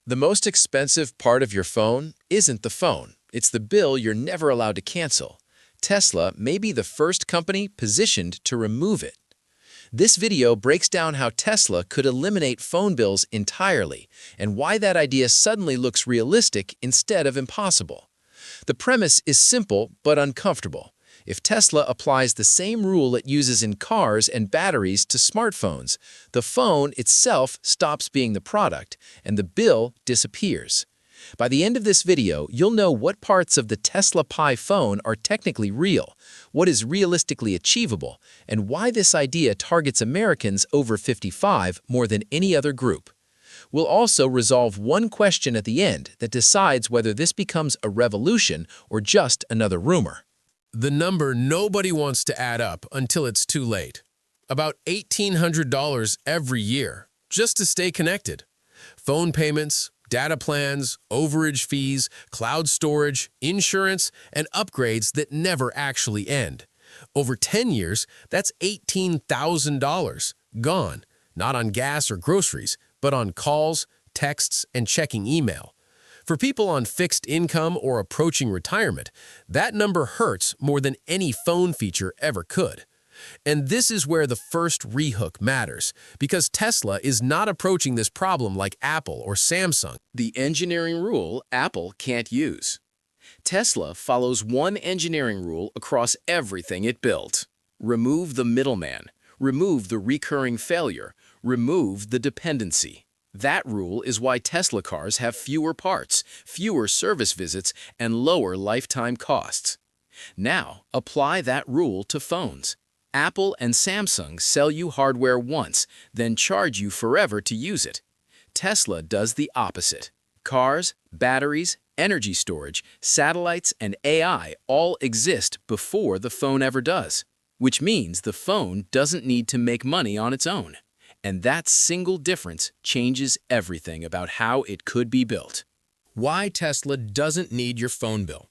The most expensive part of your phone isn't the phone. It's the bill you're never allowed to cancel. Tesla may be the first company positioned to remove it. This video breaks down how Tesla could eliminate phone bills entirely and why that idea suddenly looks realistic instead of impossible. The premise is simple but uncomfortable. If Tesla applies the same rule it uses in cars and batteries to smartphones, the phone itself stops being the product and the bill disappears. By the end of this video, you'll know what parts of the Tesla Pi phone are technically real, what is realistically achievable, and why this idea targets Americans over 55 more than any other group. We'll also resolve one question at the end that decides whether this becomes a revolution or just another rumor. The number nobody wants to add up until it's too late. About $1,800 every year, just to stay connected. Phone payments, data plans, overage fees, cloud storage, insurance, and upgrades that never actually end. Over 10 years, that's $18,000 gone, not on gas or groceries, but on calls, texts, and checking email. For people on fixed income or approaching retirement, that number hurts more than any phone feature ever could. And this is where the first rehook matters, because Tesla is not approaching this problem like Apple or Samsung. The engineering rule Apple can't use. Tesla follows one engineering rule across everything it built. Remove the middleman, remove the recurring failure, remove the dependency. That rule is why Tesla cars have fewer parts, fewer service visits, and lower lifetime costs. Now, apply that rule to phones. Apple and Samsung sell you hardware once, then charge you forever to use it. Tesla does the opposite. Cars, batteries, energy storage, satellites, and AI all exist before the phone ever does, which means the phone doesn't need to make money on its own. And that single difference changes everything about how it could be built. Why Tesla doesn't need your phone bill.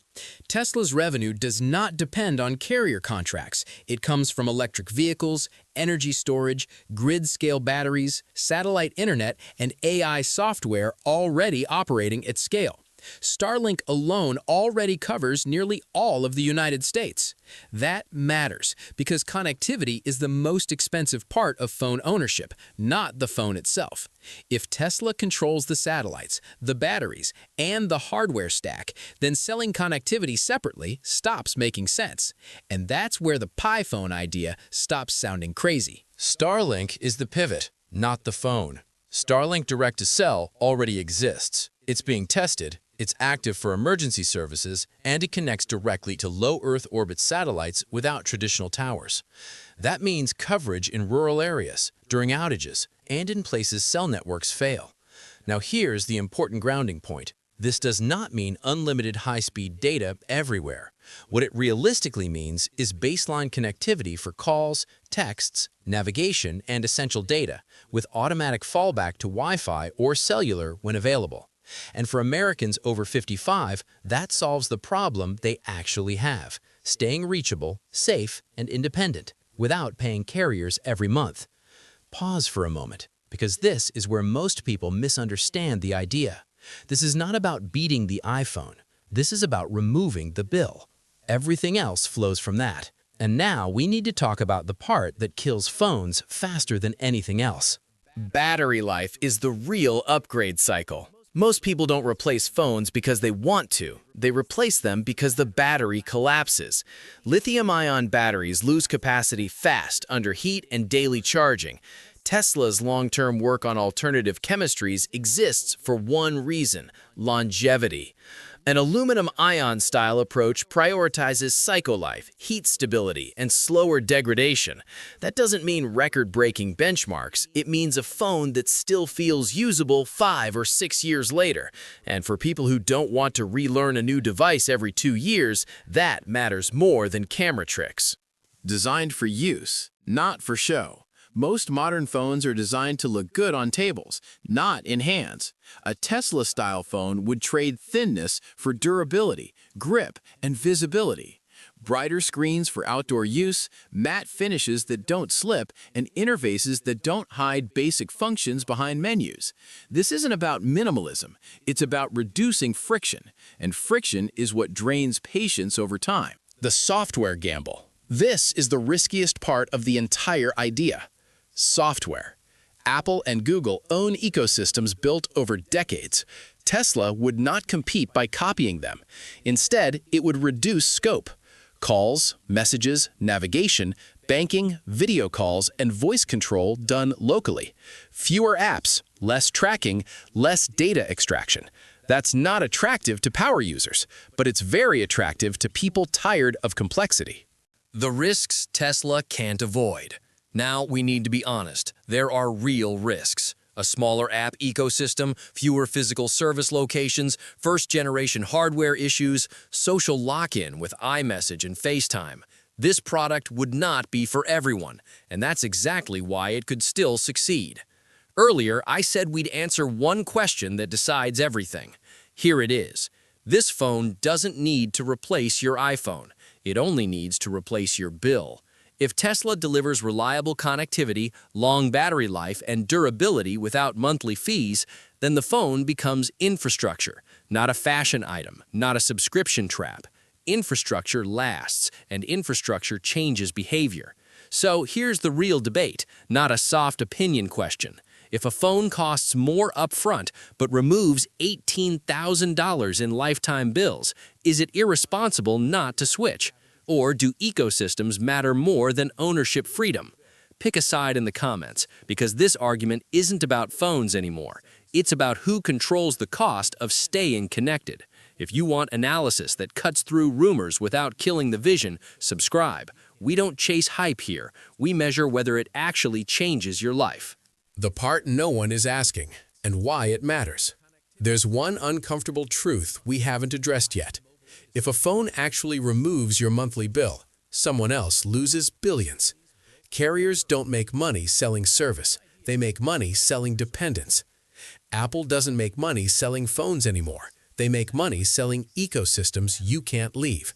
Tesla's revenue does not depend on carrier contracts. It comes from electric vehicles, energy storage, grid-scale batteries, satellite internet, and AI software already operating at scale. Starlink alone already covers nearly all of the United States. That matters because connectivity is the most expensive part of phone ownership, not the phone itself. If Tesla controls the satellites, the batteries, and the hardware stack, then selling connectivity separately stops making sense. And that's where the Pi phone idea stops sounding crazy. Starlink is the pivot, not the phone. Starlink Direct-to-Cell already exists. It's being tested. It's active for emergency services, and it connects directly to low Earth orbit satellites without traditional towers. That means coverage in rural areas, during outages, and in places cell networks fail. Now here's the important grounding point. This does not mean unlimited high-speed data everywhere. What it realistically means is baseline connectivity for calls, texts, navigation, and essential data, with automatic fallback to Wi-Fi or cellular when available. And for Americans over 55, that solves the problem they actually have, staying reachable, safe, and independent, without paying carriers every month. Pause for a moment, because this is where most people misunderstand the idea. This is not about beating the iPhone. This is about removing the bill. Everything else flows from that. And now we need to talk about the part that kills phones faster than anything else. Battery life is the real upgrade cycle. Most people don't replace phones because they want to. They replace them because the battery collapses. Lithium-ion batteries lose capacity fast under heat and daily charging. Tesla's long-term work on alternative chemistries exists for one reason: longevity. An aluminum-ion style approach prioritizes cycle life, heat stability, and slower degradation. That doesn't mean record-breaking benchmarks. It means a phone that still feels usable 5 or 6 years later. And for people who don't want to relearn a new device every 2 years, that matters more than camera tricks. Designed for use, not for show. Most modern phones are designed to look good on tables, not in hands. A Tesla-style phone would trade thinness for durability, grip, and visibility. Brighter screens for outdoor use, matte finishes that don't slip, and interfaces that don't hide basic functions behind menus. This isn't about minimalism, it's about reducing friction, and friction is what drains patience over time. The software gamble. This is the riskiest part of the entire idea. Software. Apple and Google own ecosystems built over decades. Tesla would not compete by copying them. Instead, it would reduce scope. Calls, messages, navigation, banking, video calls, and voice control done locally. Fewer apps, less tracking, less data extraction. That's not attractive to power users, but it's very attractive to people tired of complexity. The risks Tesla can't avoid. Now we need to be honest. There are real risks. A smaller app ecosystem, fewer physical service locations, first-generation hardware issues, social lock-in with iMessage and FaceTime. This product would not be for everyone, and that's exactly why it could still succeed. Earlier, I said we'd answer one question that decides everything. Here it is. This phone doesn't need to replace your iPhone. It only needs to replace your bill. If Tesla delivers reliable connectivity, long battery life, and durability without monthly fees, then the phone becomes infrastructure, not a fashion item, not a subscription trap. Infrastructure lasts, and infrastructure changes behavior. So here's the real debate, not a soft opinion question. If a phone costs more upfront but removes $18,000 in lifetime bills, is it irresponsible not to switch? Or do ecosystems matter more than ownership freedom? Pick a side in the comments, because this argument isn't about phones anymore. It's about who controls the cost of staying connected. If you want analysis that cuts through rumors without killing the vision, subscribe. We don't chase hype here. We measure whether it actually changes your life. The part no one is asking, and why it matters. There's one uncomfortable truth we haven't addressed yet. If a phone actually removes your monthly bill, someone else loses billions. Carriers don't make money selling service. They make money selling dependence. Apple doesn't make money selling phones anymore. They make money selling ecosystems you can't leave.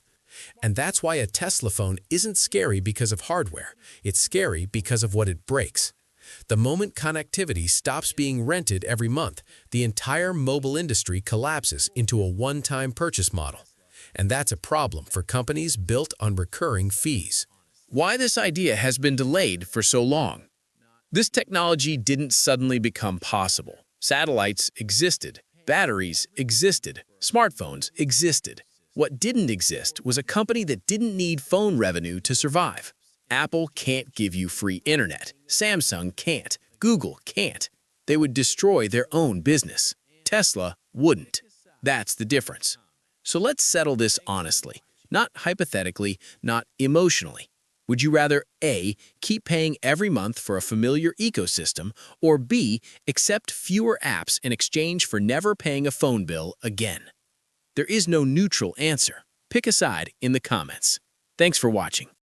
And that's why a Tesla phone isn't scary because of hardware. It's scary because of what it breaks. The moment connectivity stops being rented every month, the entire mobile industry collapses into a one-time purchase model. And that's a problem for companies built on recurring fees. Why this idea has been delayed for so long? This technology didn't suddenly become possible. Satellites existed, batteries existed, smartphones existed. What didn't exist was a company that didn't need phone revenue to survive. Apple can't give you free internet. Samsung can't. Google can't. They would destroy their own business. Tesla wouldn't. That's the difference. So let's settle this honestly, not hypothetically, not emotionally. Would you rather A, keep paying every month for a familiar ecosystem, or B, accept fewer apps in exchange for never paying a phone bill again? There is no neutral answer. Pick a side in the comments. Thanks for watching.